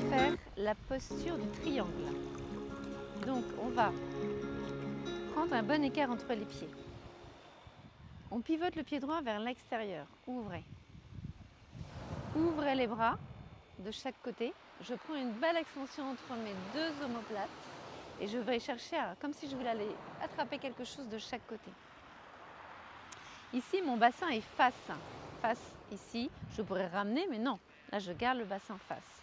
faire la posture du triangle. Donc on va prendre un bon écart entre les pieds. On pivote le pied droit vers l'extérieur. Ouvrez. Ouvrez les bras de chaque côté. Je prends une belle extension entre mes deux omoplates et je vais chercher comme si je voulais aller attraper quelque chose de chaque côté. Ici, mon bassin est face ici. Je pourrais ramener, mais non. Là, je garde le bassin face.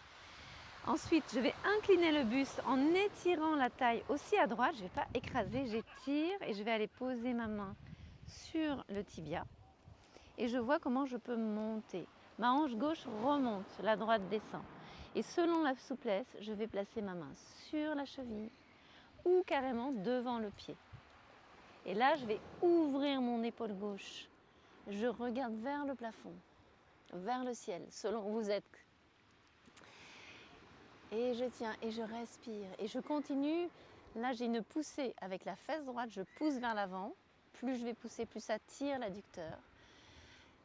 Ensuite, je vais incliner le buste en étirant la taille aussi à droite. Je ne vais pas écraser, j'étire et je vais aller poser ma main sur le tibia. Et je vois comment je peux monter. Ma hanche gauche remonte, la droite descend. Et selon la souplesse, je vais placer ma main sur la cheville ou carrément devant le pied. Et là, je vais ouvrir mon épaule gauche. Je regarde vers le plafond, vers le ciel, selon où vous êtes. Et je tiens et je respire et je continue. Là, j'ai une poussée avec la fesse droite, je pousse vers l'avant. Plus je vais pousser, plus ça tire l'adducteur.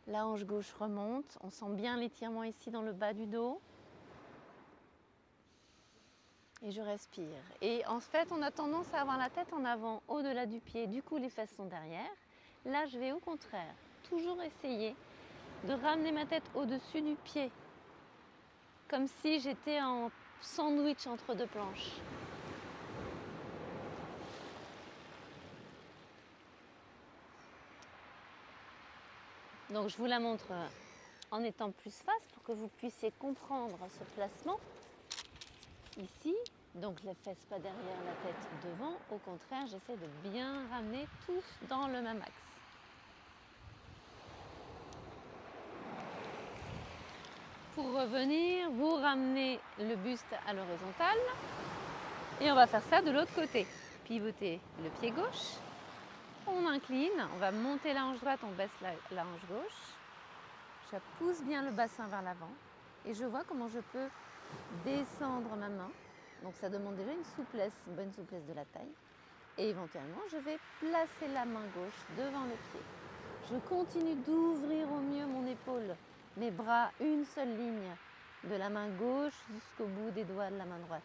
La hanche gauche remonte. On sent bien l'étirement ici dans le bas du dos. Et je respire. Et en fait, on a tendance à avoir la tête en avant, au-delà du pied. Du coup, les fesses sont derrière. Là, je vais au contraire toujours essayer de ramener ma tête au-dessus du pied. Comme si j'étais en sandwich entre deux planches. Donc je vous la montre en étant plus face pour que vous puissiez comprendre ce placement. Ici, donc les fesses pas derrière, la tête devant. Au contraire, j'essaie de bien ramener tout dans le même axe. Pour revenir, vous ramenez le buste à l'horizontale. Et on va faire ça de l'autre côté. Pivoter le pied gauche. On incline, on va monter la hanche droite, on baisse la hanche gauche. Je pousse bien le bassin vers l'avant et je vois comment je peux descendre ma main. Donc ça demande déjà une souplesse, une bonne souplesse de la taille. Et éventuellement, je vais placer la main gauche devant le pied. Je continue d'ouvrir au mieux mon épaule, mes bras, une seule ligne, de la main gauche jusqu'au bout des doigts de la main droite.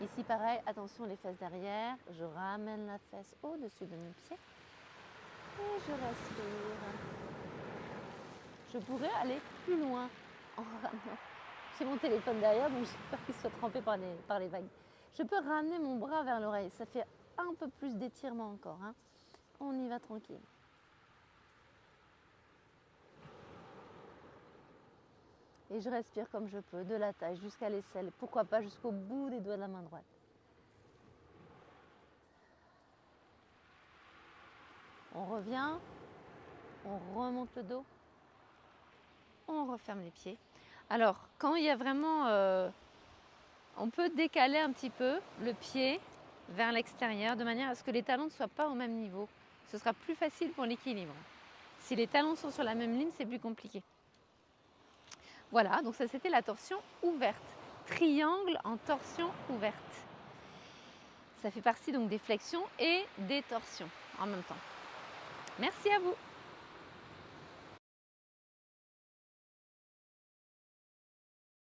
Ici, pareil, attention les fesses derrière. Je ramène la fesse au-dessus de mon pied. Et je respire. Je pourrais aller plus loin en ramenant. J'ai mon téléphone derrière, donc j'ai peur qu'il soit trempé par les vagues. Je peux ramener mon bras vers l'oreille. Ça fait un peu plus d'étirement encore. Hein. On y va tranquille. Et je respire comme je peux, de la taille jusqu'à l'aisselle. Pourquoi pas jusqu'au bout des doigts de la main droite. On revient, on remonte le dos, on referme les pieds. Alors, quand il y a vraiment... on peut décaler un petit peu le pied vers l'extérieur de manière à ce que les talons ne soient pas au même niveau. Ce sera plus facile pour l'équilibre. Si les talons sont sur la même ligne, c'est plus compliqué. Voilà, donc ça c'était la torsion ouverte. Triangle en torsion ouverte. Ça fait partie donc des flexions et des torsions en même temps. Merci à vous.